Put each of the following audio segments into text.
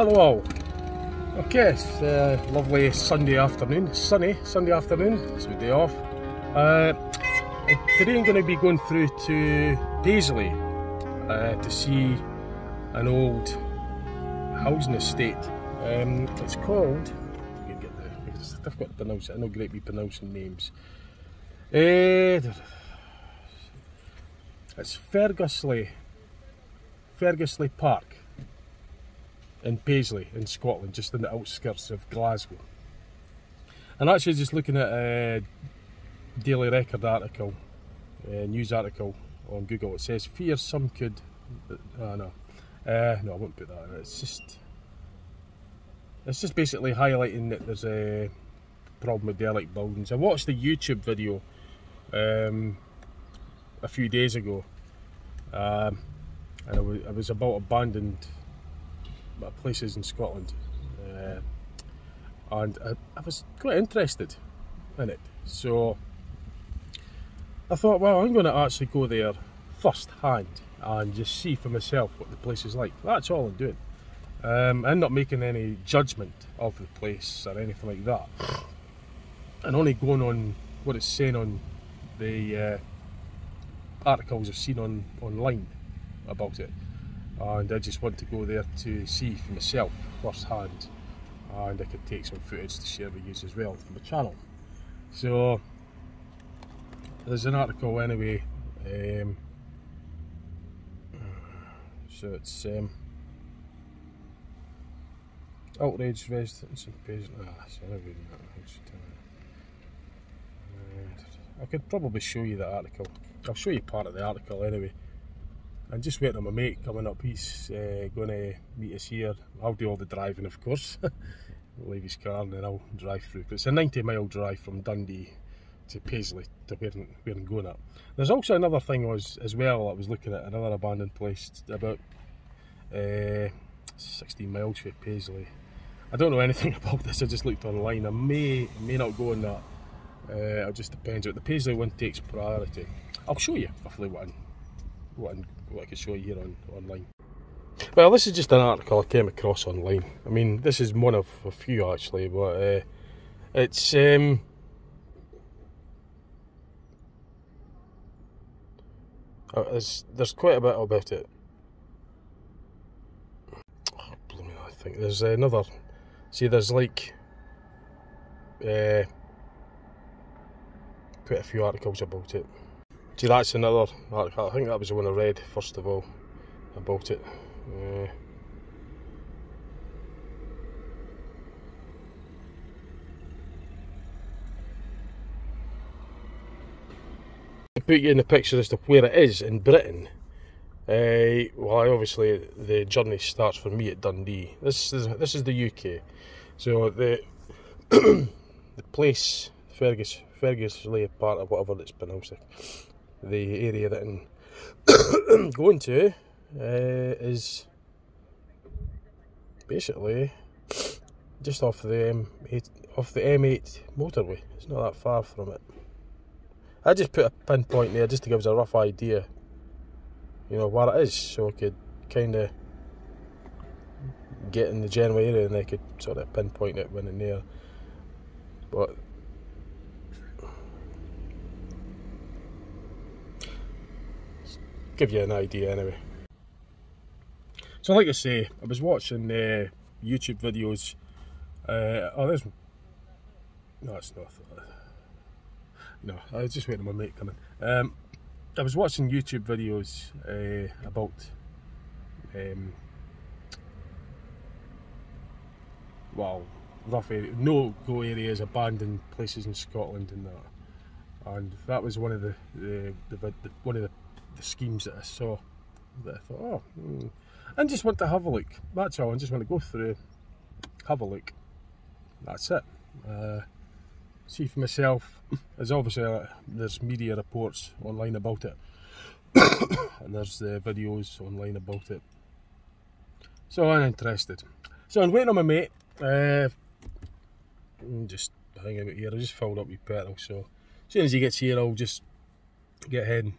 Hello all. Okay, it's a lovely Sunday afternoon, sunny Sunday afternoon, it's my day off. Today I'm going to be going through to Paisley to see an old housing estate. It's called, it's difficult to pronounce it, I'm not great at pronouncing names. It's Ferguslie Park in Paisley in Scotland, just in the outskirts of Glasgow. And actually just looking at a Daily Record article, a news article on Google, it says fears some could, no I won't put that in. It's just basically highlighting that there's a problem with derelict buildings. I watched a YouTube video a few days ago, and it was about abandoned places in Scotland, and I was quite interested in it, so I thought, well, I'm going to actually go there first hand and just see for myself what the place is like. That's all I'm doing. I'm not making any judgment of the place or anything like that, and only going on what it's saying on the articles I've seen online about it. And I just want to go there to see for myself first hand, and I could take some footage to share with you as well for my channel. So there's an article anyway, so it's outraged residents in Paisley. I could probably show you the article. I'll show you part of the article anyway. I'm just waiting on my mate coming up. He's going to meet us here. I'll do all the driving, of course. I'll leave his car and then I'll drive through. But it's a 90-mile drive from Dundee to Paisley to where I'm going at. There's also another thing as well. I was looking at another abandoned place about 16 miles from Paisley. I don't know anything about this. I just looked online. I may not go on that. It just depends. But the Paisley one takes priority. I'll show you roughly what I can show you here online. Well, this is just an article I came across online. I mean, this is one of a few actually, but it's there's quite a bit about it. Oh, blooming, I think there's another. See, there's like quite a few articles about it. See, that's another article. I think that was the one I read first of all about it. To put you in the picture as to where it is in Britain, well, obviously the journey starts for me at Dundee. This is the UK, so the the place Ferguslie Park, or whatever it's pronounced. The area that I'm going to is basically just off the M8 motorway. It's not that far from it. I just put a pinpoint there just to give us a rough idea, you know, where it is, so I could kind of get in the general area and I could sort of pinpoint it when in there. But give you an idea anyway. So like I say, I was watching YouTube videos. Oh, there's no, it's not. No, I was just waiting on my mate coming. I was watching YouTube videos about well, rough area, no-go areas, abandoned places in Scotland and that. And that was one of the schemes that I saw, that I thought, I just want to have a look. That's all. I just want to go through, have a look. That's it. See for myself. There's obviously there's media reports online about it, and there's videos online about it. So I'm interested. So I'm waiting on my mate. I'm just hanging out here. I just filled up with petrol. So as soon as he gets here, I'll just get heading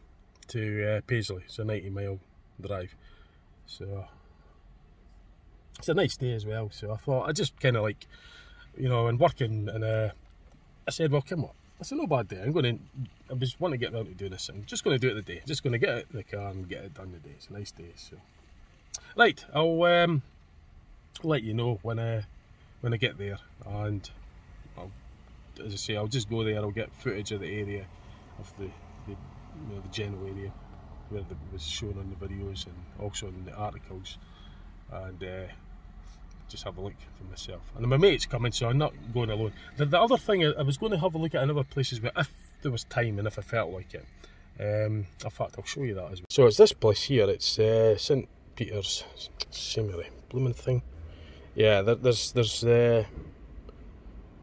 to Paisley. It's a 90-mile drive. So it's a nice day as well. So I thought I just kind of like, you know, and working, and I said, well, come on, it's a no bad day. I just want to get around to doing this. I'm just going to do it today. Just going to get it in the car and get it done today. It's a nice day. So, right, I'll let you know when I get there, and as I say, I'll just go there. I'll get footage of the area, of the general area where it was shown on the videos and also in the articles, and just have a look for myself. And my mate's coming, so I'm not going alone. The other thing, I was going to have a look at another places where, if there was time and if I felt like it. In fact, I'll show you that as well. So it's this place here. It's St Peter's Seminary, blooming thing. Yeah, there's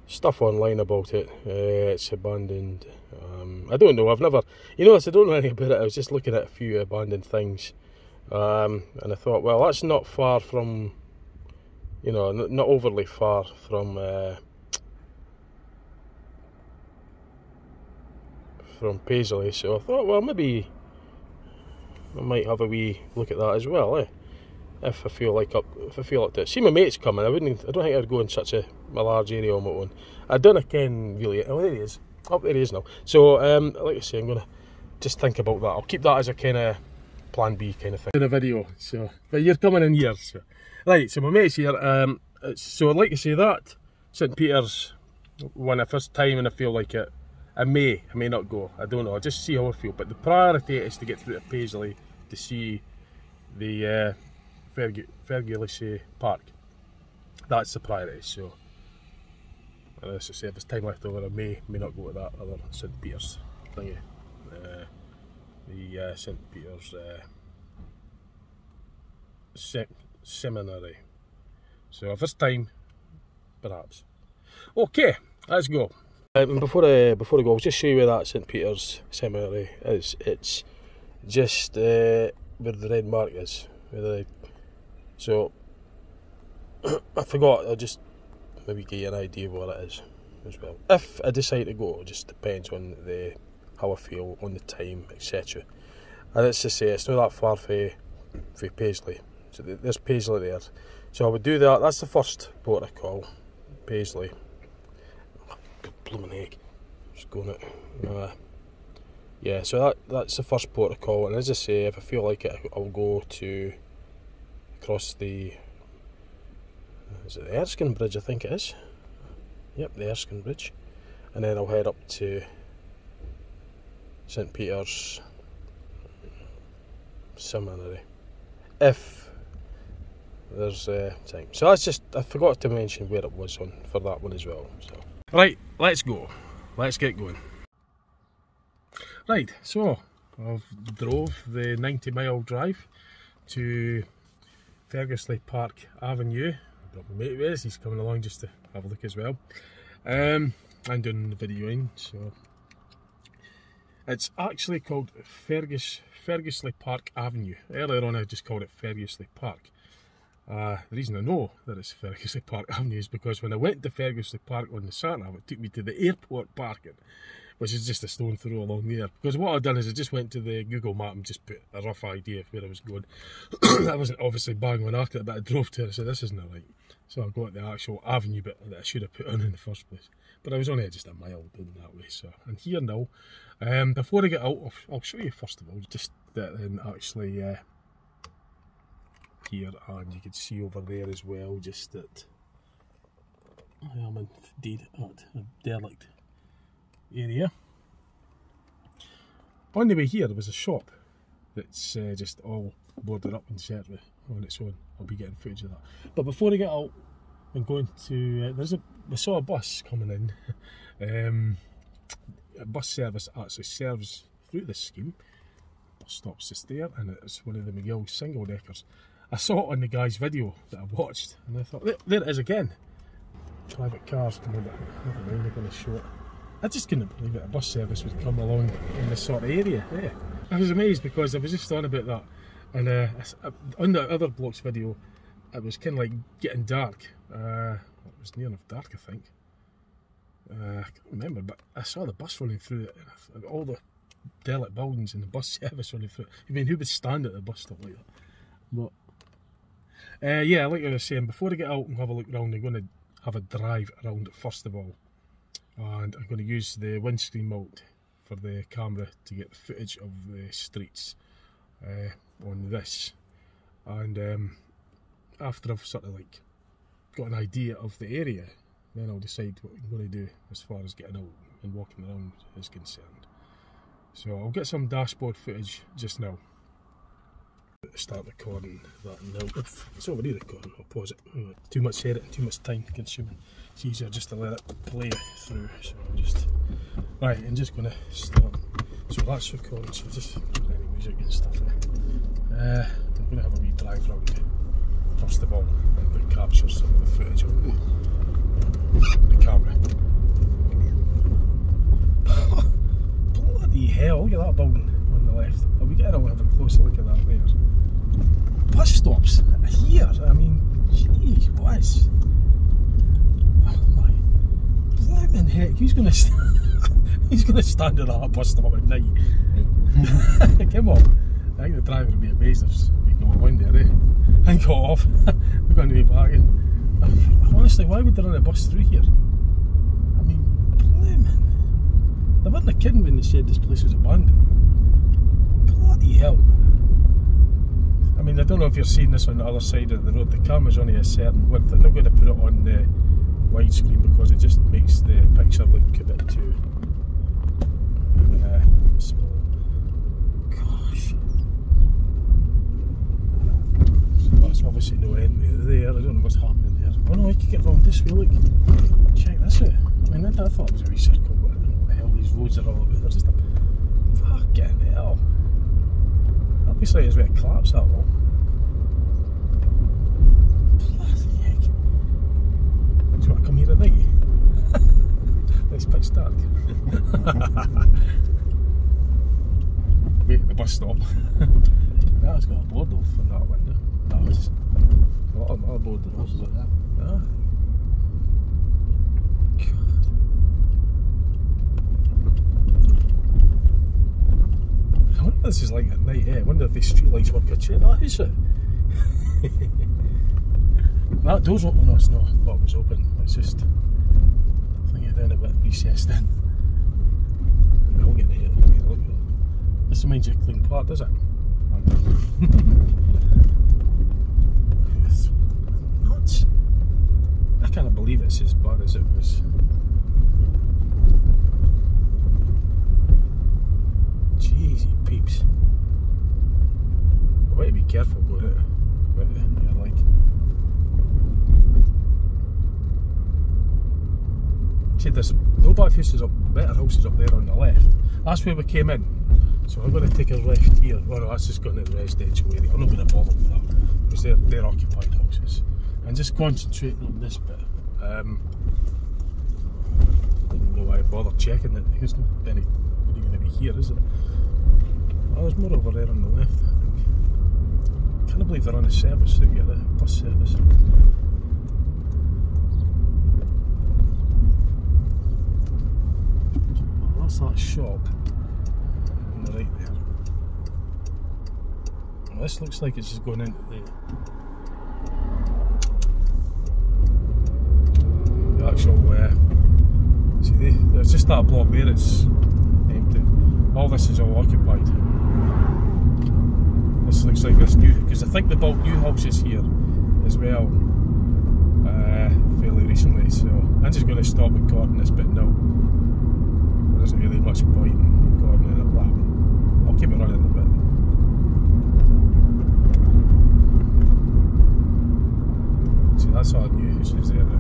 stuff online about it. It's abandoned. I don't know. I've never, you know, I don't know anything about it. I was just looking at a few abandoned things, and I thought, well, that's not far from, you know, not overly far from Paisley. So I thought, well, maybe I might have a wee look at that as well, if I feel like up to it. See, my mate's coming. I don't think I'd go in such a large area on my own. I don't again really. Oh, there he is. Oh, there he is now. So, like I say, I'm gonna just think about that. I'll keep that as a kind of plan B kind of thing in a video. So, but you're coming in here, so. Right. So my mate's here. So like I say, that St Peter's, when I first time and I feel like it, I may not go. I don't know. I'll just see how I feel. But the priority is to get through to Paisley to see the Ferguslie Park. That's the priority. So, as I say, if there's time left over, I may not go to that other St Peter's thingy. The St Peter's Seminary. So if there's time, perhaps. Okay, let's go. Before I go, I'll just show you where that St Peter's Seminary is. It's just where the red mark is. So I forgot. I'll just maybe give you an idea of what it is as well. If I decide to go, it just depends on how I feel, on the time, etc. And it's to say, it's not that far from Paisley. So there's Paisley there. So I would do that. That's the first port I call, Paisley. Good blooming egg. Just going it. Yeah, so that's the first port I call. And as I say, if I feel like it, I'll go to across the. Is it the Erskine Bridge? I think it is. Yep, the Erskine Bridge. And then I'll head up to St Peter's Seminary, if there's time. So that's just, I forgot to mention where it was on for that one as well. So right, let's go. Let's get going. Right, so I've drove the 90-mile drive to Ferguslie Park Avenue. I've got my mate with us, he's coming along just to have a look as well. I'm doing the videoing, so it's actually called Ferguslie Park Avenue. Earlier on I just called it Ferguslie Park. The reason I know that it's Ferguslie Park Avenue is because when I went to Ferguslie Park on the sat-nav, it took me to the airport parking, which is just a stone throw along there. Because what I'd done is I just went to the Google map and just put a rough idea of where I was going. I wasn't obviously bang on after it, but I drove to it, so this isn't right. So I got the actual avenue bit that I should have put on in the first place. But I was only just a mile down that way, so. And here now, before I get out, I'll show you first of all, just that actually here, and you can see over there as well, just that I am indeed at a derelict area. On the way here, there was a shop that's just all boarded up and set on its own. I'll be getting footage of that. But before I get out, I'm going to. I saw a bus coming in. A bus service actually serves through this scheme. Bus stops just there, and it's one of the McGill single deckers. I saw it on the guy's video that I watched, and I thought, there it is again. Private cars coming back. Never mind, they're going to show it. I just couldn't believe it. A bus service would come along in this sort of area. Yeah. I was amazed because I was just thought about that, and on the other bloke's video, it was kind of like getting dark. It was near enough dark, I think. I can't remember, but I saw the bus running through it, and all the derelict buildings and the bus service running through it. I mean, who would stand at the bus stop like that? But Yeah, like I was saying, before I get out and have a look around, I'm going to have a drive around it first of all. And I'm going to use the windscreen mount for the camera to get the footage of the streets on this. And after I've sort of like got an idea of the area, then I'll decide what I'm going to do as far as getting out and walking around is concerned. So I'll get some dashboard footage just now. Start recording that now. It's already recording, I'll pause it. Too much editing, too much time consuming. It's easier just to let it play through. So I'm just right. I'm just gonna start. So that's recording. So just put any music and stuff. I'm gonna have a wee drive round it first of all, and capture some of the footage of the camera. Bloody hell! Look at that building on the left. Are we getting a have a closer look at that there? Bus stops here. I mean, jeez, what is? Oh my blimmin' heck! He's gonna stand at that bus stop at night. Come on! I think the driver would be amazed if we go around there, eh? And got off. We're going to be back in. Honestly, why would they run a bus through here? I mean, blimmin'. They weren't kidding when they said this place was abandoned. Bloody hell. I mean, I don't know if you're seeing this on the other side of the road. The camera's only a certain width. I'm not going to put it on the widescreen because it just makes the picture look a bit too small. Gosh. So that's obviously no entry there. I don't know what's happening there. Oh no, I could get round this way, look. Check this out. I mean, I thought it was a wee circle, but I don't know what the hell these roads are all about. They're just a fucking hell. That looks like it's where it collapsed that wall. Bloody heck. Do you want to come here at night? It's pitch dark. Wait at the bus stop. That's got a board off in that window. That was a lot of board doors, is it? Yeah. I wonder what this is like at night, eh? I wonder if these street lights work. Check that, is it? That door's open. No, it's not. I thought it was open. It's just, I think it's in a bit recessed in. I'll get here. Look at it. This reminds you of Clean Park, does it? Nuts. I can't believe it's as bad as it was. Jeezy peeps. I've got to be careful going out. But you're like. See, there's no bad houses up, better houses up there on the left. That's where we came in. So I'm going to take a left here. Oh no, that's just going to the residential area. I'm not going to bother with that because they're occupied houses. And just concentrating on this bit. I don't know why I bother checking it. There's not any really going to be here, is it? Oh, there's more over there on the left, I think. Can't believe they're on a service out here, bus service. Oh, that's that shop on the right there. Well, this looks like it's just going into the actual see, there's just that block there, it's empty. All this is all occupied. This looks like this new, because I think they built new houses here as well fairly recently, so I'm just going to stop recording this bit now. There isn't really much point in recording it. Well, I'll keep it running a bit. See, that's all new houses there now.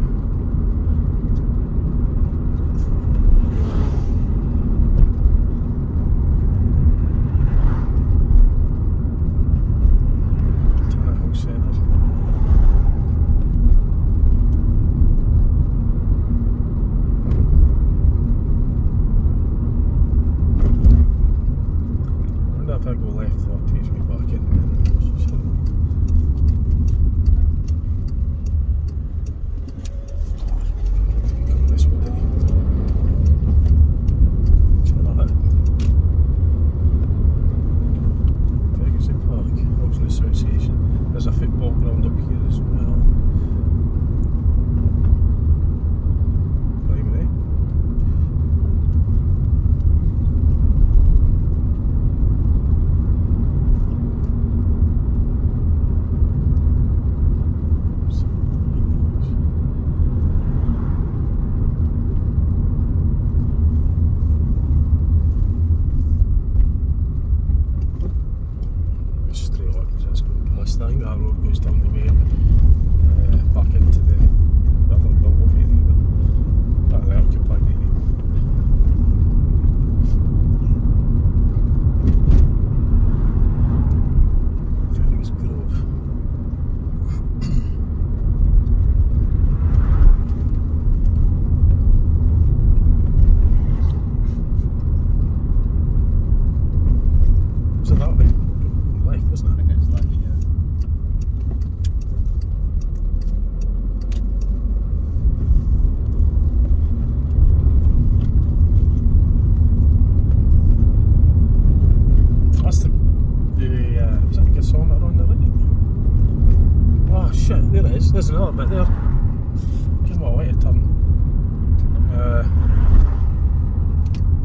shit, there it is. There's another bit there. Come on, way to turn.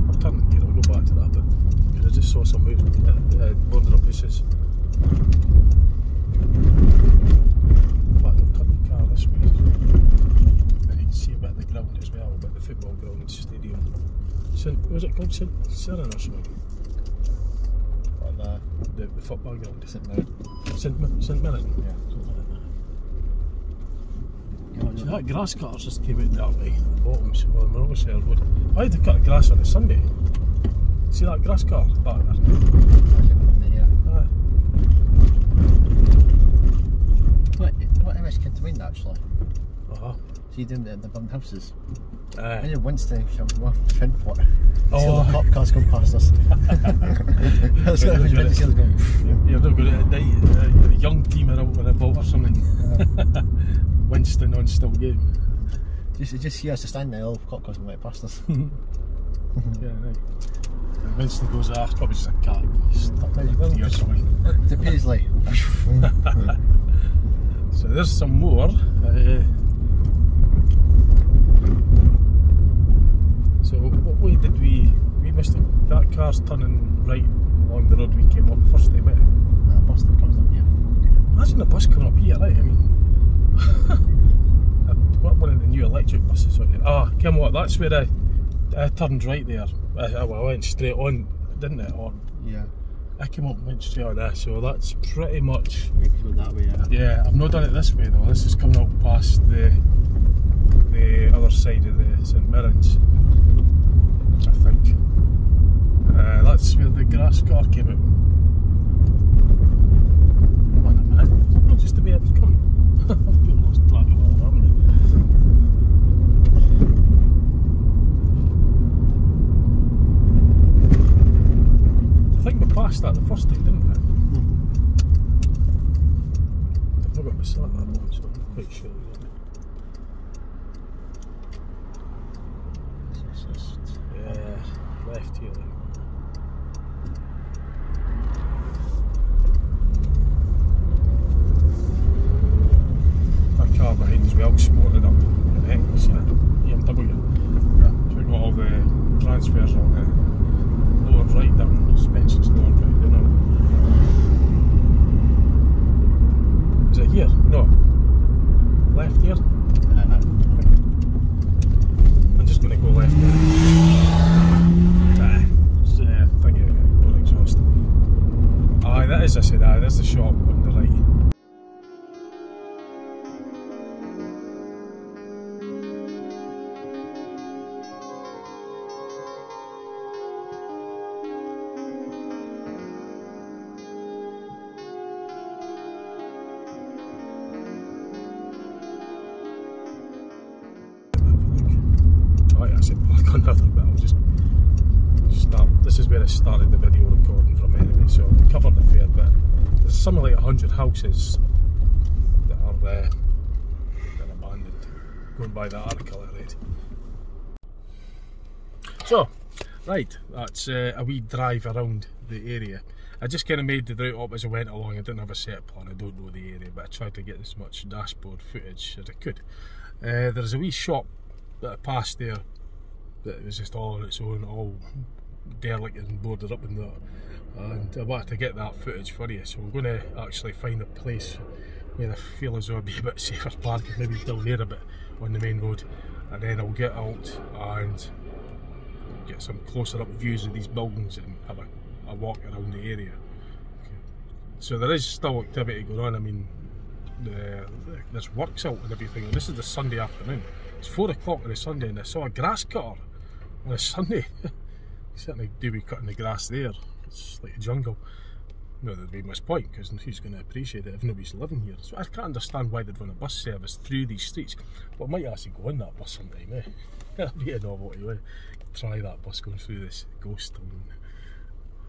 I'll turn here, I'll go back to that bit. Because I just saw some movement. Border up places. In fact, I'll turn the car this way. And you can see a bit of the ground as well, a bit of the football ground, stadium. Was it called St Mirren or something? What, the football ground? St Mirren. St Mirren? Yeah. So that grass cutter just came out that way at the bottom, so we're obviously on the road. I had to cut the grass on a Sunday. See that grass cutter back there? Yeah. Aye. What image came to mind actually? See doing the burnt houses? When you're Winston, Finport. See all the cop cars going past us. You're not good at night, you're a young team are out with a boat or something. Winston on still game. Just see us stand there, all the cop cars going right past us. Yeah, right. And Winston goes, it's probably just a cat. Stuck in the or something. To Paisley. So there's some more. So what way did we missed it? That car's turning right along the road we came up first time out. A bus that comes up here. Imagine a bus coming up here, right? I mean, I've got one of the new electric buses on there. Come what? That's where I turned right there. I went straight on, didn't it? Or yeah. I came up and went straight on there, so that's pretty much. We go that way, yeah. Yeah, I've not done it this way though. This is coming up past the other side of the St Mirren's, I think. That's where the grass car came out. Hold on a minute, is that not just the way I've come? I've been lost track of where I am now. I think we passed that the first time, didn't we? I've not got my sat that one, so I'm not quite sure. Yeah, left here. That car behind as well sported up in the heck, it's BMW. Yeah. So we got all the transfers on the lowered right down, suspension's lowered right down on it. Is it here? No. Left here? I'm just going to go left there. Thank you, don't exhaust. Aye, that is, I said, there's the shop on the right. Another bit, I'll just start. This is where I started the video recording from anyway, so I've covered a fair bit. There's something like 100 houses that are abandoned, going by the article I read. So, right, that's a wee drive around the area. I just kind of made the route up as I went along. I didn't have a set plan, I don't know the area, but I tried to get as much dashboard footage as I could. There's a wee shop that I passed there that was just all on its own, all derelict and boarded up in there, and I wanted to get that footage for you, so I'm going to actually find a place where I feel as though I'd be a bit safer parking, maybe down there a bit on the main road, and then I'll get out and get some closer up views of these buildings and have a walk around the area. Okay. So there is still activity going on. I mean, there's works out and everything, and this is the Sunday afternoon. It's 4 o'clock on a Sunday and I saw a grass cutter on a Sunday. Certainly do be cutting the grass there. It's like a jungle. No, there'd be much point, because who's going to appreciate it if nobody's living here? So I can't understand why they'd run a bus service through these streets. But I might actually go on that bus sometime, eh? That'd be a novelty, eh? Try that bus going through this ghost town.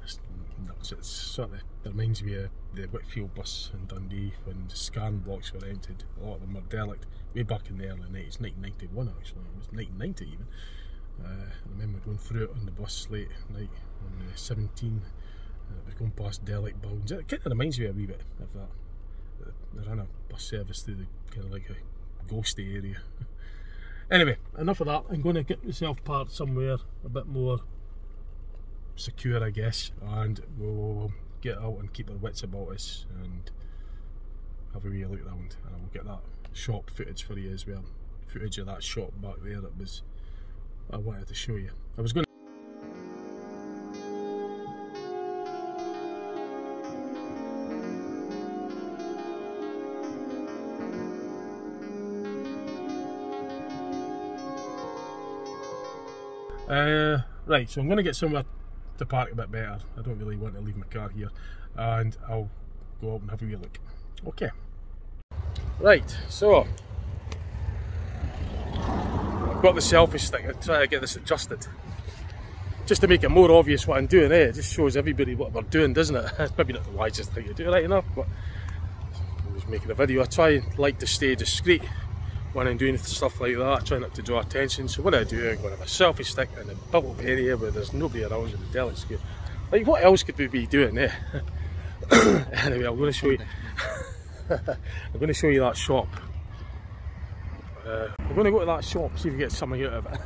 It's nuts. It sort of reminds me of the Whitfield bus in Dundee when the scan blocks were emptied. A lot of them were derelict way back in the early 90s, 1991 actually. It was 1990 even. I remember going through it on the bus late at night on 17. It was going past derelict buildings. It kind of reminds me a wee bit of that. They're in a bus service through the kind of like a ghosty area. Anyway, enough of that. I'm going to get myself parked somewhere a bit more secure, I guess, and we'll get out and keep our wits about us and have a wee look around, and we'll get that shop footage for you as well. Footage of that shop back there that was I wanted to show you. I was going right, so I'm going to get somewhere to park a bit better. I don't really want to leave my car here, and I'll go up and have a wee look. Okay. Right, so I've got the selfie stick. I'm trying to get this adjusted just to make it more obvious what I'm doing. It just shows everybody what we're doing, doesn't it? It's maybe not the wisest thing to do, right enough, but I'm just making a video. I like to stay discreet when I'm doing stuff like that. I try not to draw attention. So what I do, I'm going to have a selfie stick in a bubble area where there's nobody around in the deli square. Like, what else could we be doing there? Anyway, I'm going to show you. I'm going to show you that shop. I'm going to go to that shop, see if we get something out of it.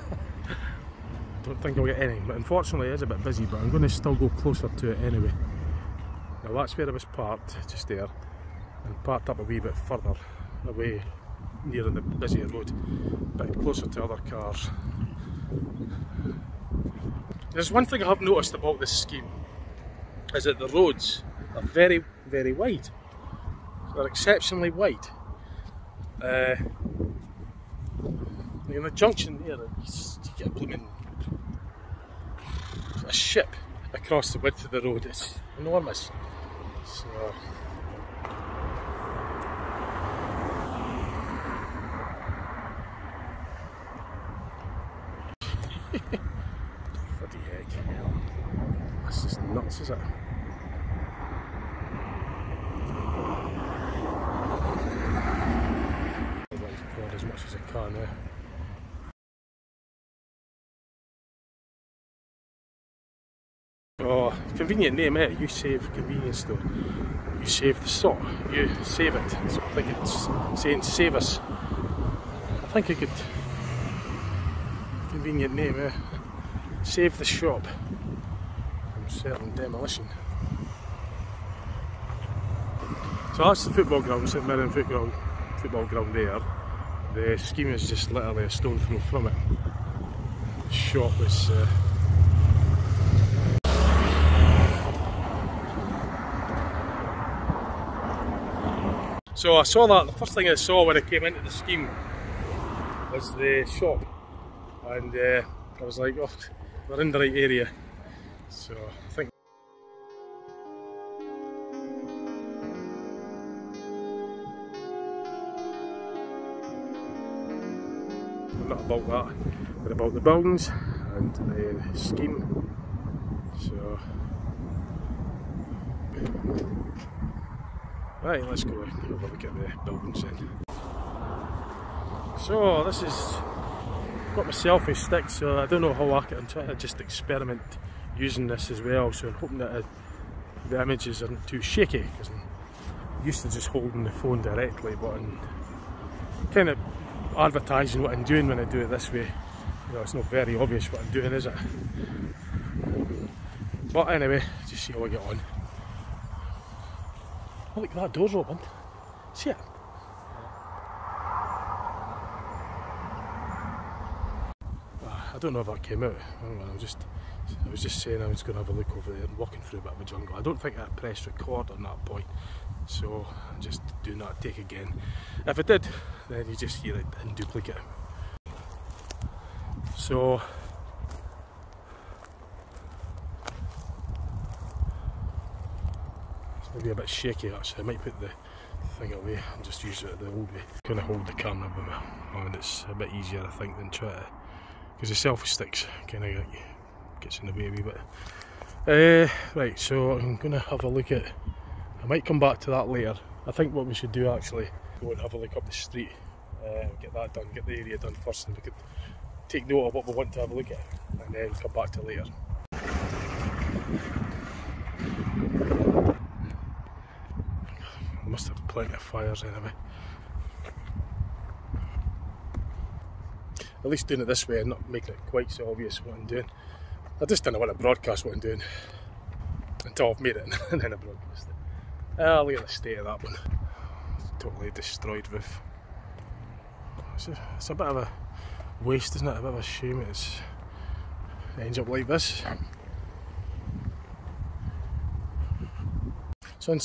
Don't think I'll get any, but unfortunately it is a bit busy, but I'm going to still go closer to it anyway. Now that's where I was parked, just there, and parked up a wee bit further away near the busier road, but closer to other cars. There's one thing I have noticed about this scheme, is that the roads are very, very wide. They're exceptionally wide. In the junction there, you get a blooming a ship across the width of the road. It's enormous. So bloody heck. That's just nuts, is it? As much as I can now. Oh, convenient name, eh? You Save Convenience Store. You save the stock. You save it. So I think it's saying save us. I think I could. Convenient name, eh? Save the shop from certain demolition. So that's the football ground, St Mirren football ground there. The scheme is just literally a stone throw from it. The shop was so I saw that, the first thing I saw when I came into the scheme was the shop, and I was like, oh, we're in the right area. So I think not about that, but about the buildings and the scheme. So right, let's go and have a look at the buildings then. So this is, got my selfie stick, so I don't know how I can, I'm trying to just experiment using this as well, so I'm hoping that the images aren't too shaky, because I'm used to just holding the phone directly, but I'm kind of advertising what I'm doing when I do it this way. You know, it's not very obvious what I'm doing, is it? But anyway, just see how I get on. Oh, look, that door's open. See it? I don't know if that came out. I was just saying I was going to have a look over there and walking through a bit of a jungle. I don't think I pressed record on that point, so I'm just doing that take again. If I did, then you just hear it in duplicate. So it's maybe a bit shaky actually. I might put the thing away and just use it the old way. Kind of hold the camera with my hand. It's a bit easier, I think, than try to, because the selfie sticks kind of gets in the way a wee bit. Right, so I'm going to have a look at, I might come back to that later. I think what we should do actually, go and have a look up the street, get that done, get the area done first, and we could take note of what we want to have a look at, and then come back to later. I must have plenty of fires anyway. At least doing it this way and not making it quite so obvious what I'm doing. I just didn't want to broadcast what I'm doing until I've made it and then I broadcast it. Look at the state of that one. It's totally destroyed roof. It's a bit of a waste, isn't it? A bit of a shame it ends up like this. So I'm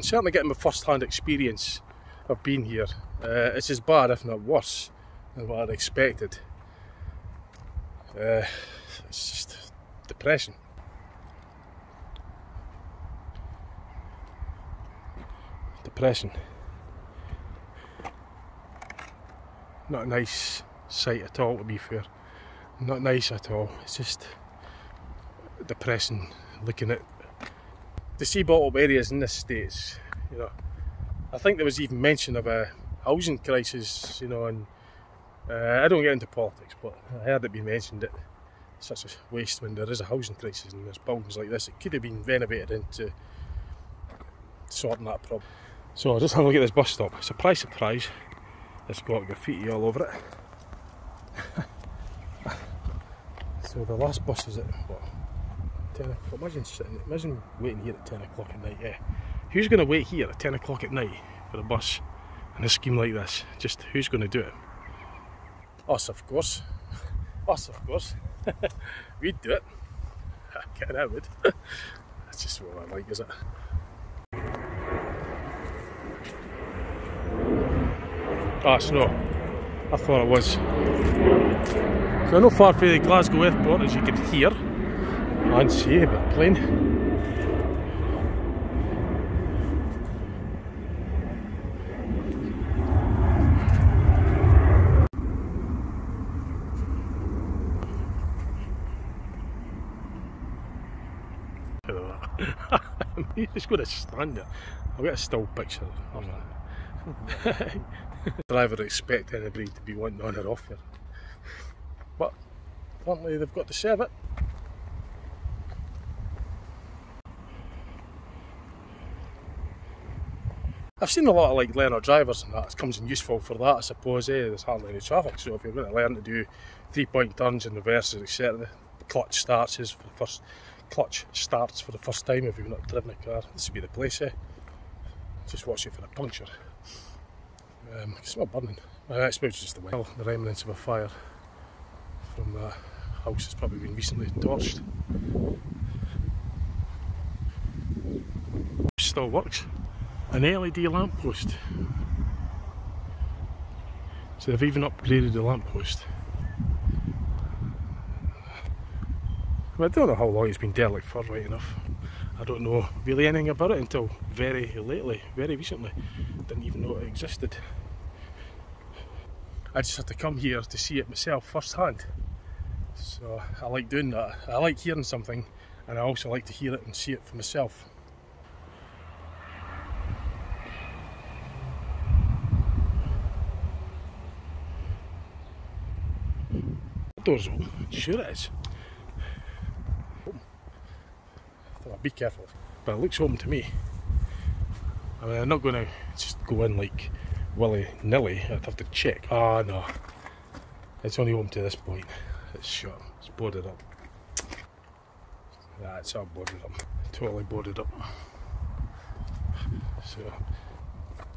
certainly getting my first-hand experience of being here. It's as bad, if not worse, than what I'd expected. It's just depressing. Depressing. Not a nice sight at all, to be fair. Not nice at all. It's just depressing looking at the sea bottom areas in the States. You know, I think there was even mention of a housing crisis, you know, and I don't get into politics, but I heard it being mentioned that it's such a waste when there is a housing crisis and there's buildings like this. It could have been renovated into sorting that problem. So just have a look at this bus stop. Surprise, surprise, it's got graffiti all over it. So the last bus is at what, 10 o'clock? Imagine waiting here at 10 o'clock at night. Yeah. Who's going to wait here at 10 o'clock at night for a bus in a scheme like this? Just who's going to do it? Us, of course. Us, of course. We'd do it. I would. That's just what I like, is it? Ah, snow. I thought it was. So not far from the Glasgow airport, as you can hear and see a bit of plane. He's just going to stand there. I'll get a still picture of that. I would expect anybody to be wanting on or off here, but apparently they've got to serve it. I've seen a lot of like learner drivers and that. It comes in useful for that, I suppose. There's hardly any traffic, so if you're going to learn to do 3-point turns and reverses, etc., the clutch starts for the first time if you've not driven a car. This would be the place. Just watch it for a puncture. I can smell burning. I suppose it's just the remnants of a fire from the house has probably been recently torched. Still works. An LED lamppost. So they've even upgraded the lamppost. I don't know how long it's been derelict for, right enough. I don't know really anything about it until very lately, very recently. Didn't even know it existed. I just had to come here to see it myself firsthand. So I like doing that. I like hearing something, and I also like to hear it and see it for myself. The door's open. Sure it is. I'll be careful, but it looks open to me. I mean, I'm not going to just go in like willy-nilly. I'd have to check. Ah, no, it's only open to this point. It's shut. It's boarded up. Yeah, it's all boarded up. Totally boarded up. So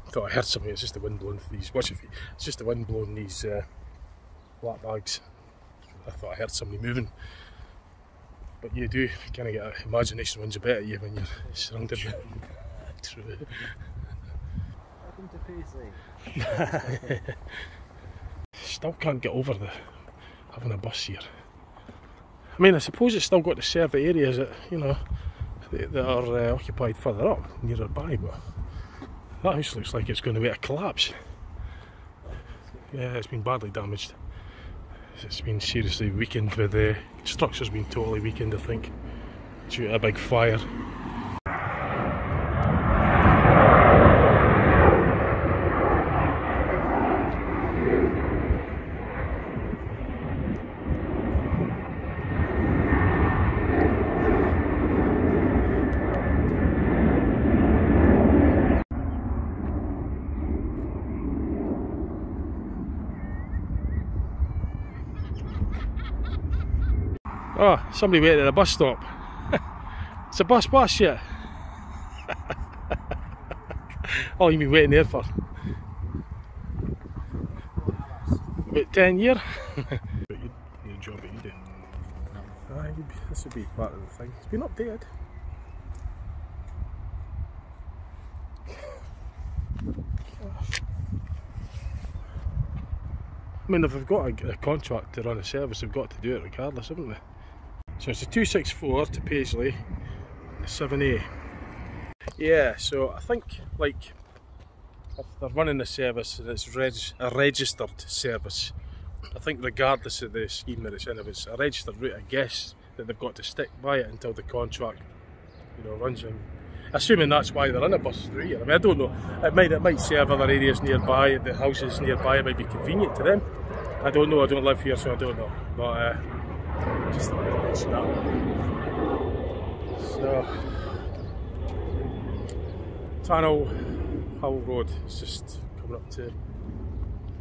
I thought I heard something. It's just the wind blowing these. Watch it. It's just the wind blowing these black bags. I thought I heard somebody moving. But you do kind of get an imagination runs a bit at you when you're surrounded by true. Welcome to Paisley. Still can't get over having a bus here. I mean, I suppose it's still got to serve the areas that, you know, that are occupied further up, nearby, but that house looks like it's going to be a collapse. Yeah, it's been badly damaged. It's been seriously weakened with the structure's been totally weakened, I think, due to a big fire. Oh, somebody waiting at a bus stop. It's a bus yet. Oh, you been waiting there for about 10 years? Your job that you do. This would be part of the thing. It's been updated. I mean, if they've got a contract to run a service, they've got to do it regardless, haven't they? So it's a 264 to Paisley, 7A. Yeah, so I think, like, if they're running a service and it's a registered service, I think regardless of the scheme that it's in, if it's a registered route, I guess that they've got to stick by it until the contract, you know, runs in. Assuming that's why they're in a bus through here. I mean, I don't know. It might serve other areas nearby. The houses nearby, it might be convenient to them. I don't know. I don't live here, so I don't know. But just thought I'd mention that. So, Tunnel Hill Road is just coming up to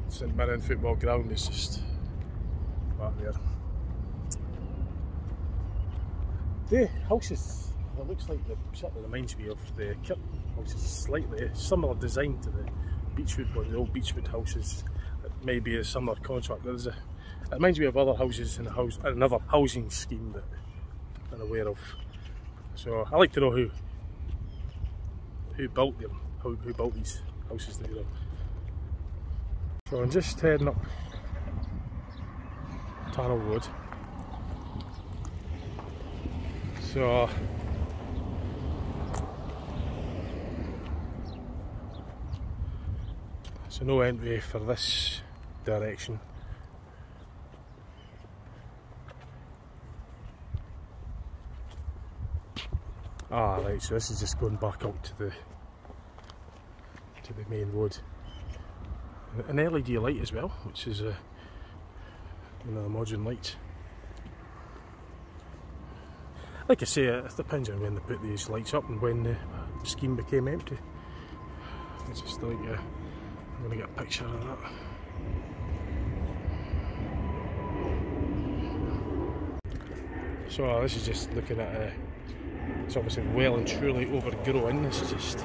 St Mirren football ground. It's just back there. The houses. It looks like it certainly reminds me of the Kirk houses, slightly similar design to the Beechwood one, the old Beechwood houses. It may be a similar contract. It reminds me of other houses in another housing scheme that I'm aware of. So I like to know who built them, who built these houses that you're on. So I'm just heading up Tunnel Road. So no entry for this direction. Ah, right, so this is just going back out to the main road. An LED light as well, which is another modern light. Like I say, it depends on when they put these lights up and when the scheme became empty. It's just like I'm going to get a picture of that. So this is just looking at it's obviously well and truly overgrown. This is just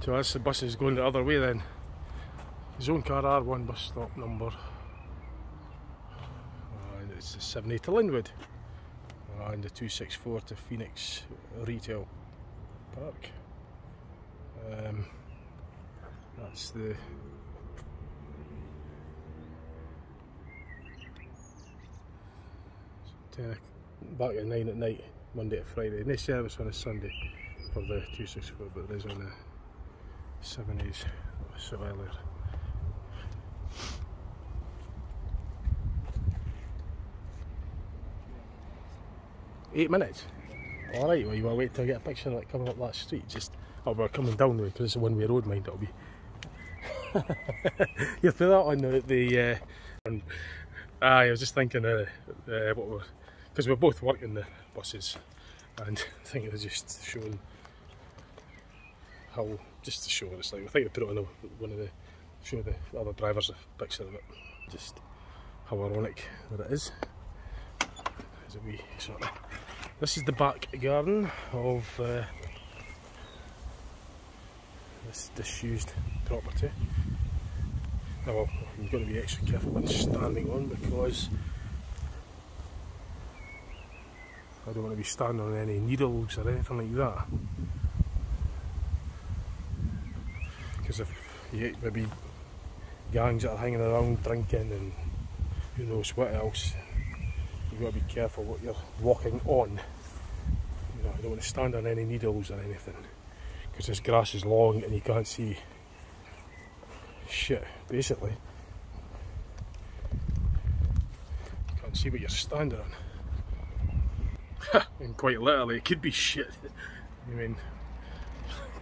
so as the bus is going the other way then. Zone car R1 bus stop number. And it's the 7A to Linwood. And the 264 to Phoenix Retail Park. That's the back at 9 at night, Monday to Friday. No service on a Sunday for the 264, but there is on the 7As that was so earlier. Eight minutes? Alright, well you want to wait till I get a picture of it coming up that street? Oh, we're coming down the way because it's a one-way road, mind it'll be. You put that on the I was just thinking because we're both working the buses, and I think it was just showing how, just to show what it's like. I think they put it on show the other drivers a picture of it. Just how ironic that it is. There's a wee sort of, this is the back garden of this disused property. Now, well, I'm going to be extra careful when standing on, because I don't want to be standing on any needles or anything like that. Because if you get maybe gangs that are hanging around drinking and who knows what else, you've got to be careful what you're walking on. You know, I don't want to stand on any needles or anything, because this grass is long and you can't see shit, basically. You can't see what you're standing on. And quite literally, it could be shit. I mean,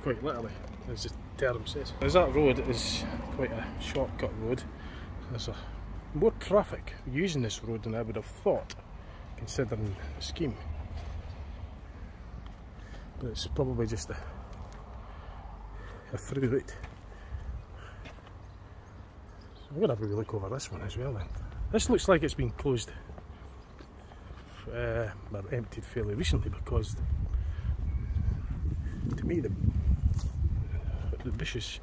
quite literally, as the term says. As that road is quite a shortcut road, there's more traffic using this road than I would have thought, considering the scheme. But it's probably just a through route. So I'm going to have a wee look over this one as well then. This looks like it's been closed, or emptied fairly recently, because to me the vicious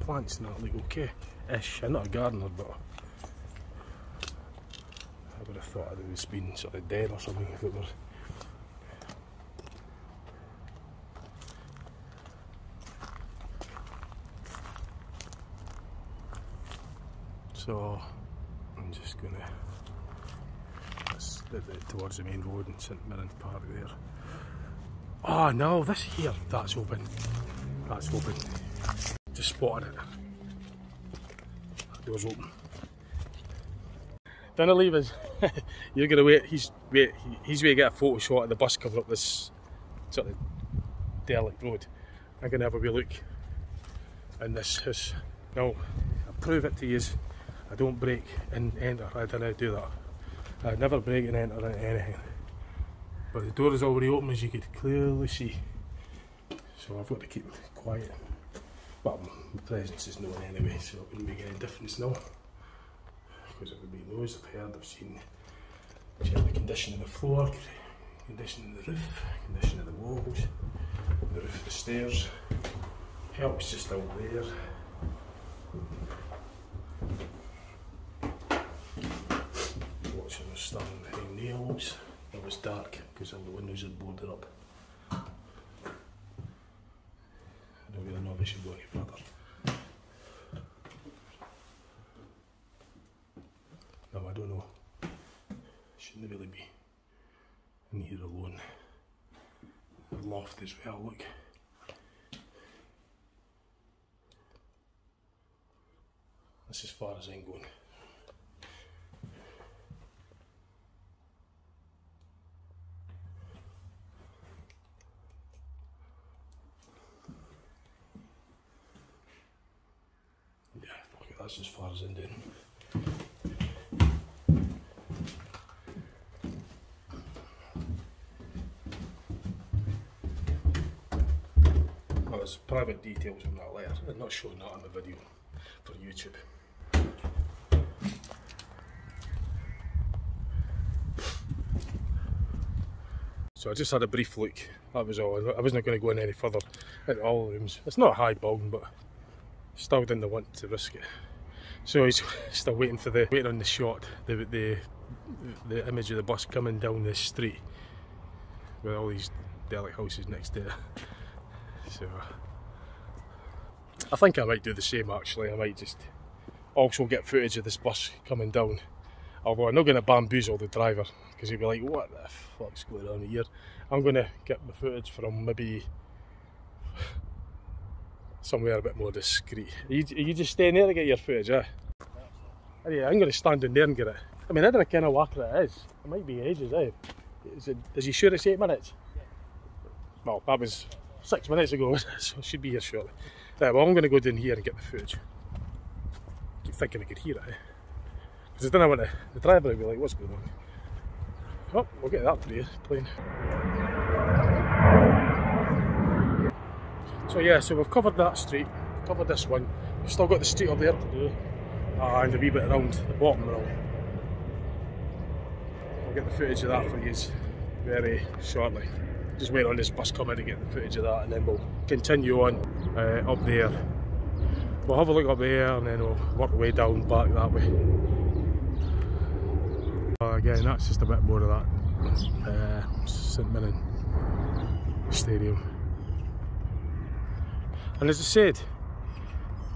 plants and that look okay-ish. I'm not a gardener, but I would have thought it was been sort of dead or something if it were. So I'm just going to, that's towards the main road in St Mirren Park there. Oh no, this here, that's open. That's open. Just spotted it. That door's open. Don't leave us. You're gonna wait. He's going to get a photo shot of the bus coming up this sort of derelict road. I'm gonna have a wee look in this house. Now, I'll prove it to you. I don't break and enter. I don't do that. I never break and enter into anything. But the door is already open, as you could clearly see. So I've got to keep quiet. Well, my presence is known anyway, so it wouldn't make any difference now. Because it would be noise I've heard, I've seen. Check the condition of the floor, condition of the roof, condition of the walls, the roof of the stairs. Help's just out there. Watching the sun behind nails. It was dark because all the windows had boarded up. I don't really know if I should go any further. No, I don't know. Shouldn't really be in here alone. The loft as well, look. That's as far as I'm going. That's as far as I'm doing. Well, there's private details on that letter. I'm not showing that on the video for YouTube. So I just had a brief look, that was all. I wasn't going to go in any further into all the rooms. It's not a high building, but still didn't want to risk it. So he's still waiting on the shot, the image of the bus coming down this street with all these derelict houses next to it. So I think I might do the same actually. I might just also get footage of this bus coming down. Although I'm not going to bamboozle the driver because he'll be like, what the fuck's going on here? I'm going to get the footage from maybe somewhere a bit more discreet. Are you just staying there to get your footage, eh? Yeah, I'm going to stand in there and get it. I mean, I don't know kind of walk it is. It might be ages, eh? Is he sure it's 8 minutes? Yeah. Well, that was 6 minutes ago, so I should be here shortly. Right, well, I'm going to go down here and get the footage. I keep thinking I could hear it, eh? Because I don't know what the driver will be like, what's going on? Oh, we'll get that for you, playing. So yeah, so we've covered that street, covered this one. We've still got the street up there to do, and a wee bit around the bottom row. I'll get the footage of that for you very shortly. Just wait on this bus coming to get the footage of that, and then we'll continue on up there. We'll have a look up there, and then we'll work our way down back that way. Again, that's just a bit more of that St Mirren Stadium. And as I said,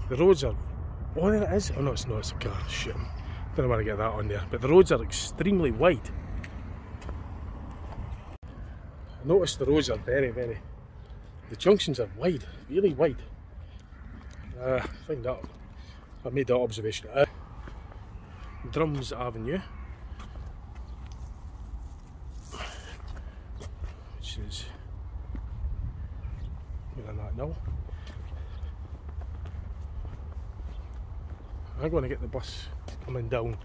the roads are, oh there it is, oh no it's not, it's a car, shit, don't know where to get that on there, but the roads are extremely wide. I noticed the roads are very, the junctions are wide, really wide. I find that, I made that observation. Drums Avenue. is that now. I'm going to get the bus coming down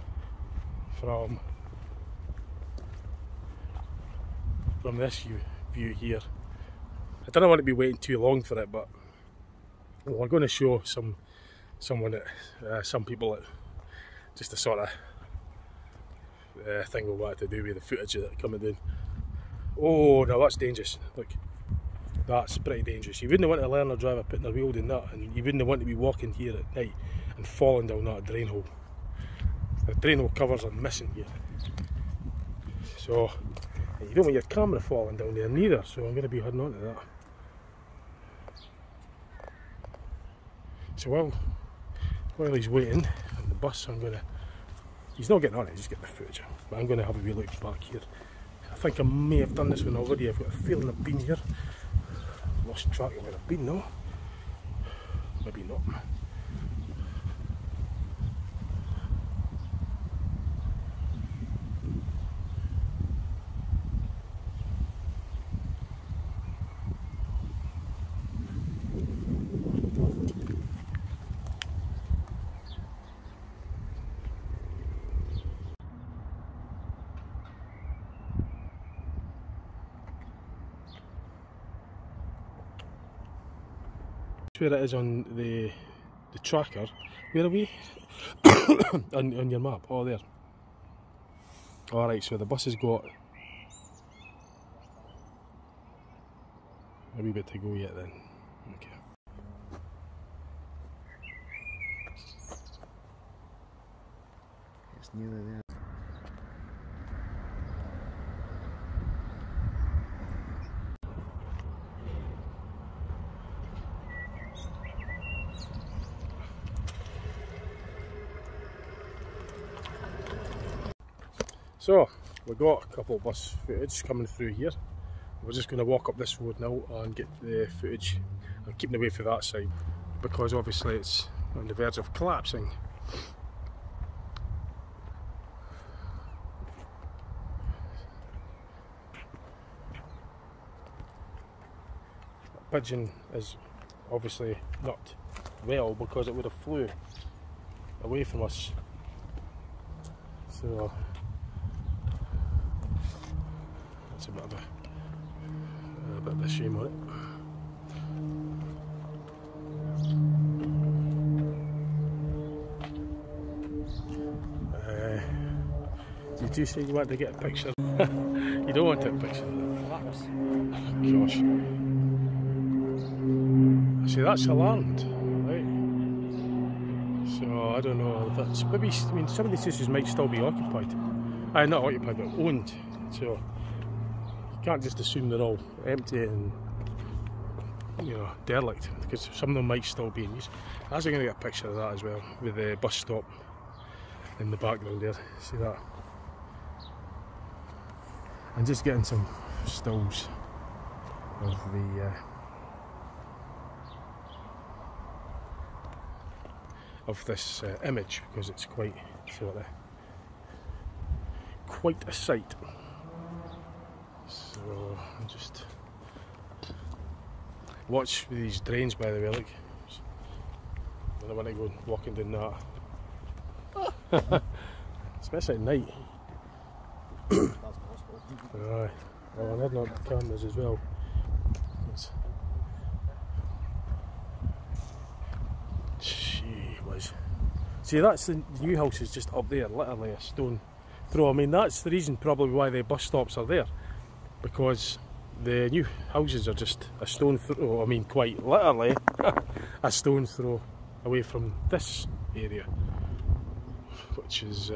from this view here. I don't want to be waiting too long for it, but we're going to show some people that just a sort of thing we wanted to do with the footage of it coming down. Oh, now that's dangerous. Look, that's pretty dangerous. You wouldn't want to learn a driver putting their wheel in that, and you wouldn't want to be walking here at night and falling down that drain hole. The drain hole covers are missing here, so you don't want your camera falling down there neither, so I'm going to be heading on to that. So while he's waiting on the bus, he's not getting on it, he's getting the footage, but I'm going to have a wee look back here. I think I may have done this one already. I've got a feeling I've been here. I've lost track of where I've been though. Maybe not. Where it is on the tracker. Where are we? on your map. Oh, there. Alright, so the bus has got a wee bit to go yet then. Okay. It's nearly there. So, we've got a couple of bus footage coming through here. We're just going to walk up this road now and get the footage. I'm keeping away from that side because obviously it's on the verge of collapsing. That pigeon is obviously not well because it would have flew away from us. So it's a bit of a shame on it. Did you say you wanted to get a picture? You don't want to take a picture? Gosh. See, that's alarmed, right? So I don't know if that's maybe. I mean, some of these houses might still be occupied. Not occupied, but owned. So you can't just assume they're all empty and derelict, because some of them might still be in use. I was going to get a picture of that as well, with the bus stop in the background there. See that? And just getting some stills of the of this image, because it's quite a sight. So just watch these drains, by the way. Look, I don't want to go walking down that, especially at night. Aye. Well, I'm heading on the cameras as well. Gee whiz. See, that's the new house is just up there, literally a stone throw. I mean, that's the reason probably why the bus stops are there, because the new houses are just a stone throw. I mean, quite literally a stone throw away from this area, which is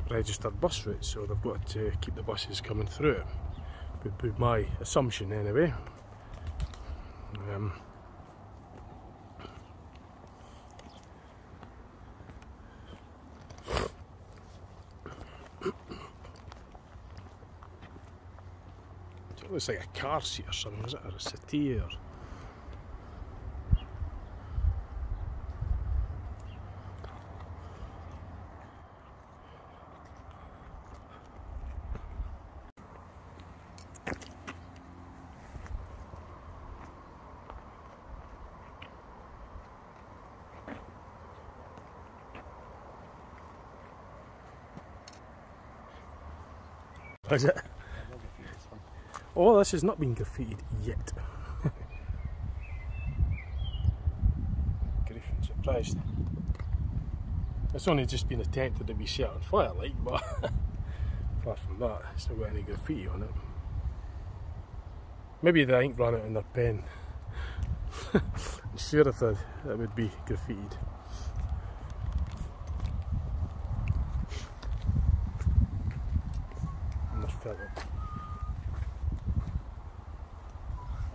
registered bus route, so they've got to keep the buses coming through it, would be my assumption anyway. It looks like a car seat or something, is it? Or a settee, or... Is it? Oh, this has not been graffitied yet. Grief, I'm surprised. It's only just been attempted to be set on fire, like, but apart from that, it's not got any graffiti on it. Maybe the ink ran out in their pen. I'm sure if it would be graffitied. And they're filled up.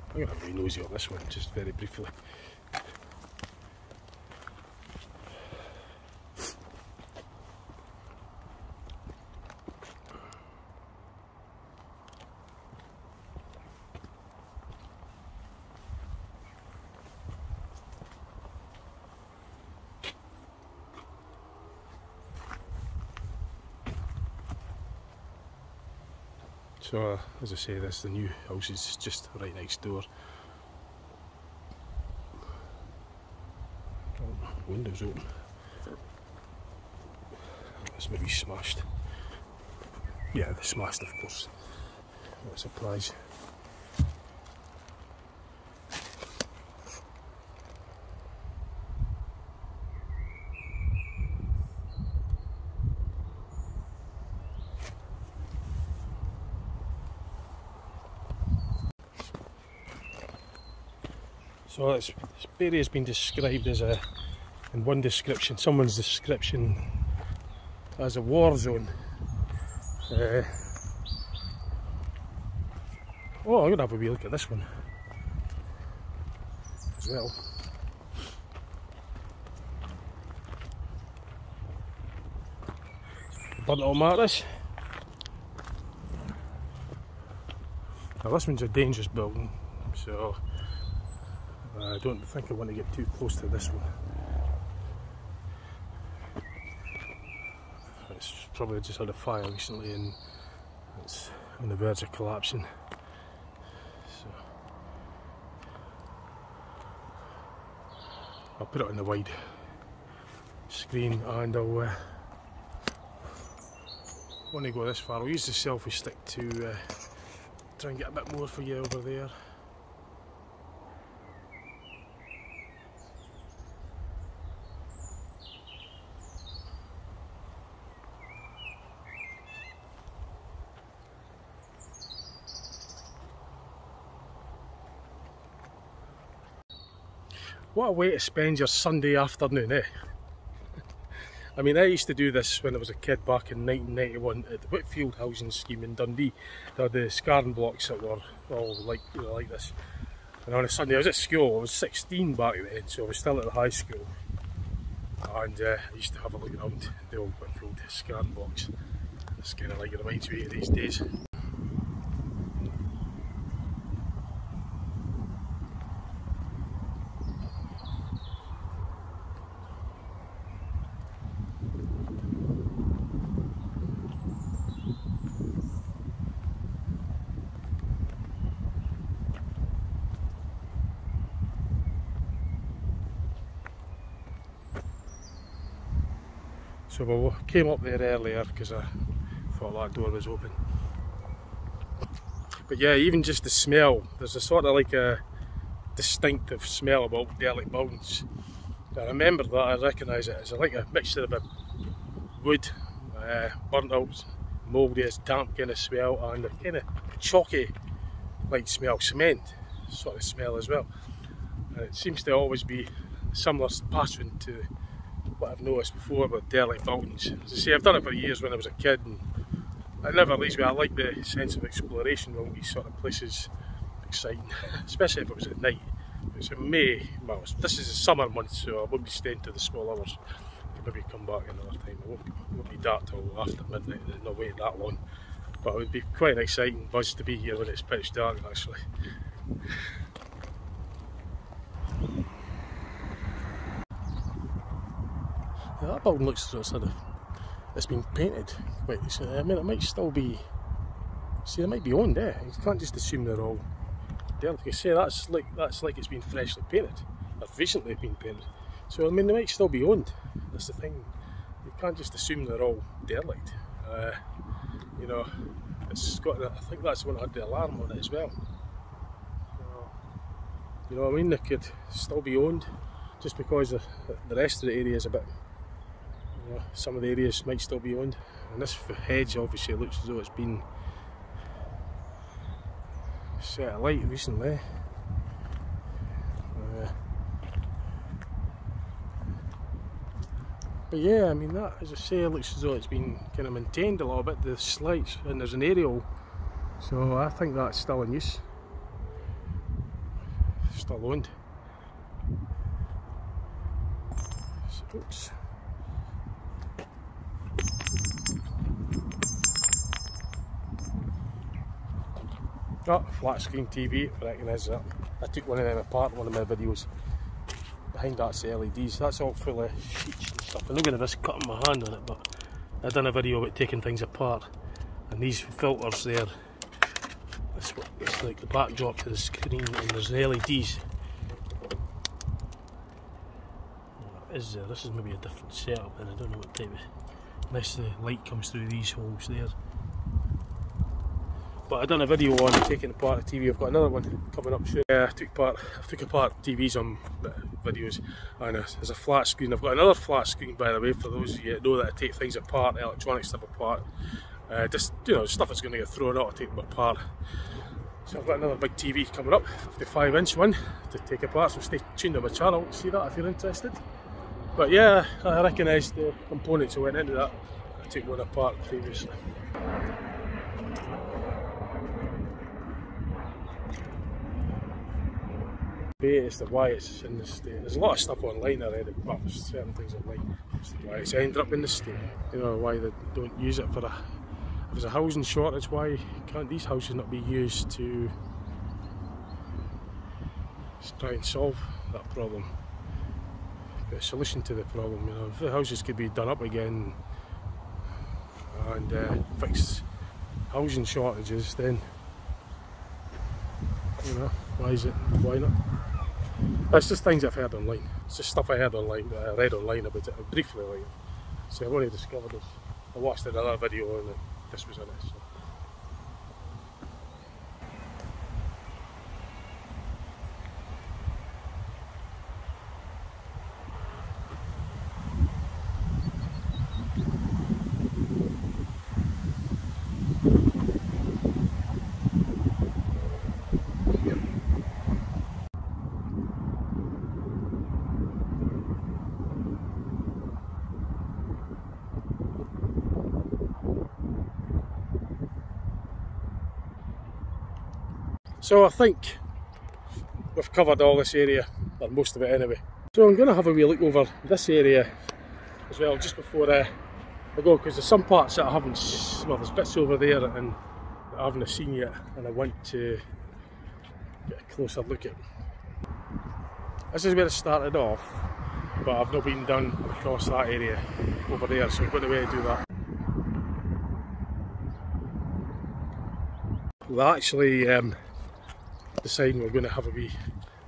I'm going to have a wee nosy on this one, just very briefly. So, as I say, the new house is just right next door. Oh, windows open. This may be smashed. Yeah, they're smashed, of course. What a surprise. So this area has been described as in one description, someone's description, as a war zone. Oh, I'm going to have a wee look at this one as well. Burnt all mattress. Now this one's a dangerous building, so I don't think I want to get too close to this one. It's probably just had a fire recently and it's on the verge of collapsing. So I'll put it on the wide screen and I'll want to go this far. I'll use the selfie stick to try and get a bit more for you over there. What a way to spend your Sunday afternoon, eh? I mean, I used to do this when I was a kid back in 1991 at the Whitfield housing scheme in Dundee. They had the scarring blocks that were all like, you know, like this. And on a Sunday, I was at school. I was 16 back then, so I was still at the high school. And I used to have a look around the old Whitfield scarring blocks. It's kind of like it reminds me of these days. So we came up there earlier because I thought that door was open. But yeah, even just the smell, there's a sort of like a distinctive smell about derelict buildings. I remember that, I recognise it as like a mixture of a wood, burnt out, mouldy, damp kind of smell, and a kind of chalky like smell, cement sort of smell as well. And it seems to always be a similar pattern to what I've noticed before with derelict buildings. As I say, I've done it for years when I was a kid, and it never leaves me. I like the sense of exploration around these sort of places, exciting, especially if it was at night. It's in May, well, this is the summer month, so I won't be staying to the small hours. I can maybe come back another time. It won't be dark till after midnight, not wait that long. But it would be quite an exciting buzz to be here when it's pitch dark, actually. Yeah, that building looks as though it's been painted quite recently. I mean, it might still be. See, it might be owned, eh? You can't just assume they're all derelict. You say that's like it's been freshly painted, or recently been painted. So I mean, they might still be owned. That's the thing. You can't just assume they're all derelict. You know, it's got, I think that's the one that had the alarm on it as well. You know what I mean? It could still be owned, just because the rest of the area is a bit, you know, some of the areas might still be owned. And this hedge obviously looks as though it's been set alight recently. But yeah, I mean, that, as I say, looks as though it's been kind of maintained a little bit, the slides, and there's an aerial, so I think that's still in use, still owned. So, oops. Oh, flat screen TV, I recognise that. I took one of them apart in one of my videos. Behind that's the LEDs, that's all full of sheets and stuff. I'm not going to risk cutting my hand on it, but I've done a video about taking things apart. And these filters there, it's like the backdrop to the screen, and there's the LEDs. What is there? This is maybe a different setup, and I don't know what type of, unless the light comes through these holes there. But I've done a video on taking apart the TV. I've got another one coming up soon. I took apart TVs on videos, and there's a flat screen. I've got another flat screen, by the way, for those of you that know that I take things apart, electronic stuff apart. Just, you know, stuff that's going to get thrown out, I take them apart. So I've got another big TV coming up, 55-inch one, to take apart, so stay tuned on my channel to see that if you're interested. But yeah, I recognise the components that went into that. I took one apart previously. As to why it's in this state. There's a lot of stuff online already, well, there's certain things online as to why it's ended up in this state. You know, why they don't use it for if there's a housing shortage, why can't these houses not be used to try and solve that problem? Get a solution to the problem, you know. If the houses could be done up again and fix housing shortages, then, you know, why not? That's just things I've heard online. It's just stuff I heard online, that I read online about it briefly. Like, so I've only discovered this. I watched another video and this was in it. So. So I think we've covered all this area, or most of it anyway. So I'm going to have a wee look over this area as well, just before I go, because there's some parts that I haven't, well, there's bits over there and that I haven't seen yet, and I want to get a closer look at. This is where it started off, but I've not been done across that area over there, so I'm going to do that. We'll actually deciding we're going to have a wee,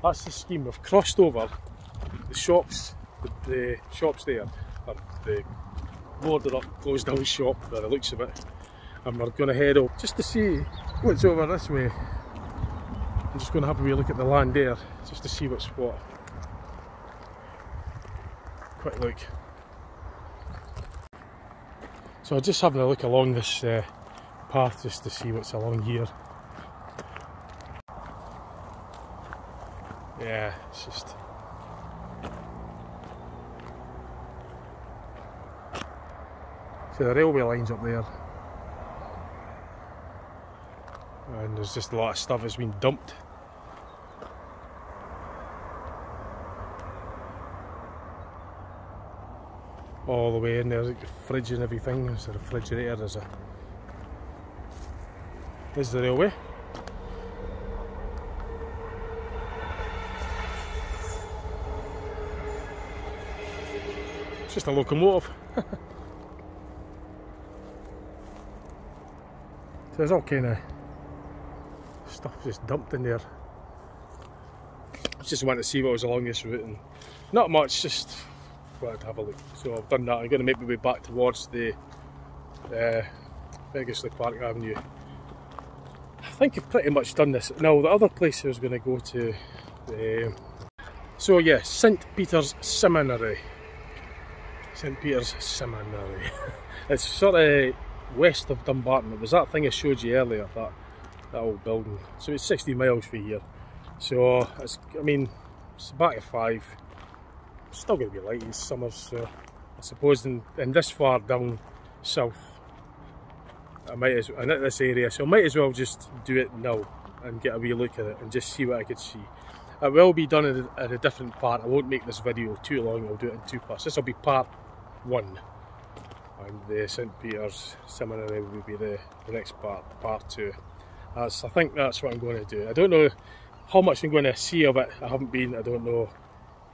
that's the scheme. We've crossed over the shops, the shops there, the boarded up, closed down shop by the looks of it, and we're going to head up just to see what's over this way. I'm just going to have a wee look at the land there, just to see what's what. Quick look. So I'm just having a look along this path just to see what's along here. Yeah, it's just... So the railway line's up there. And there's just a lot of stuff that's been dumped. All the way in there, like the fridge and everything. There's a refrigerator, there's the railway. It's just a locomotive. So there's all kind of stuff just dumped in there. I just wanted to see what was along this route, and not much, just wanted to have a look. So I've done that. I'm going to make my way back towards the Ferguslie Park Avenue think I've pretty much done this. Now the other place I was going to go to, so yeah, St Peter's Seminary. St Peter's Seminary. It's sort of west of Dumbarton. It was that thing I showed you earlier, that old building. So it's 60 miles from here. So it's, I mean, it's back at 5. It's still going to be light, it's summer, so I suppose in this far down south, I might as well, and at this area, so I might as well just do it now and get a wee look at it and just see what I could see. It will be done at a different part. I won't make this video too long, I'll do it in 2 parts. This will be part 1, and the St Peter's Seminary will be the next part 2. I think that's what I'm going to do. I don't know how much I'm going to see of it. I haven't been, I don't know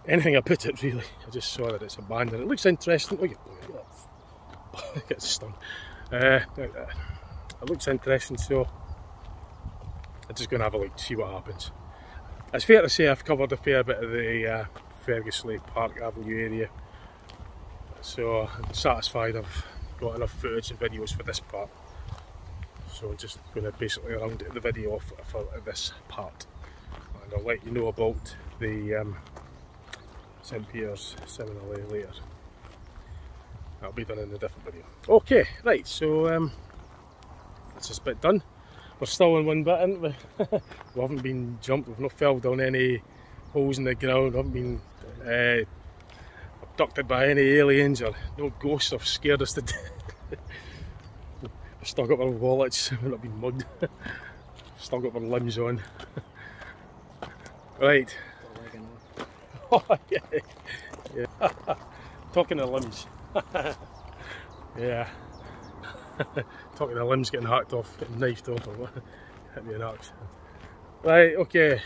anything about it really. I just saw that it's abandoned. It looks interesting. Look at get stung. It looks interesting, so I'm just going to have a look to see what happens. It's fair to say I've covered a fair bit of the Ferguslie Park Avenue area, so I'm satisfied I've got enough footage and videos for this part. So I'm just going to basically round the video off for this part, and I'll let you know about the St Peter's Seminary later. That'll be done in a different video. Okay, right, so that's this bit done. We're still in one bit, aren't we? We haven't been jumped, we've not fell down any holes in the ground, haven't been abducted by any aliens, or no ghosts have scared us to death. We've still got our wallets, we've not been mugged. Still got our limbs on. Right. Oh, yeah. Yeah. Talking of limbs. Yeah. Talking of limbs getting hacked off, getting knifed off, or hit me an axe. Right, okay.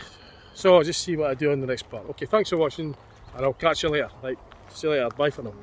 So I'll just see what I do in the next part. Okay, thanks for watching, and I'll catch you later. Right, see you later. Bye for now.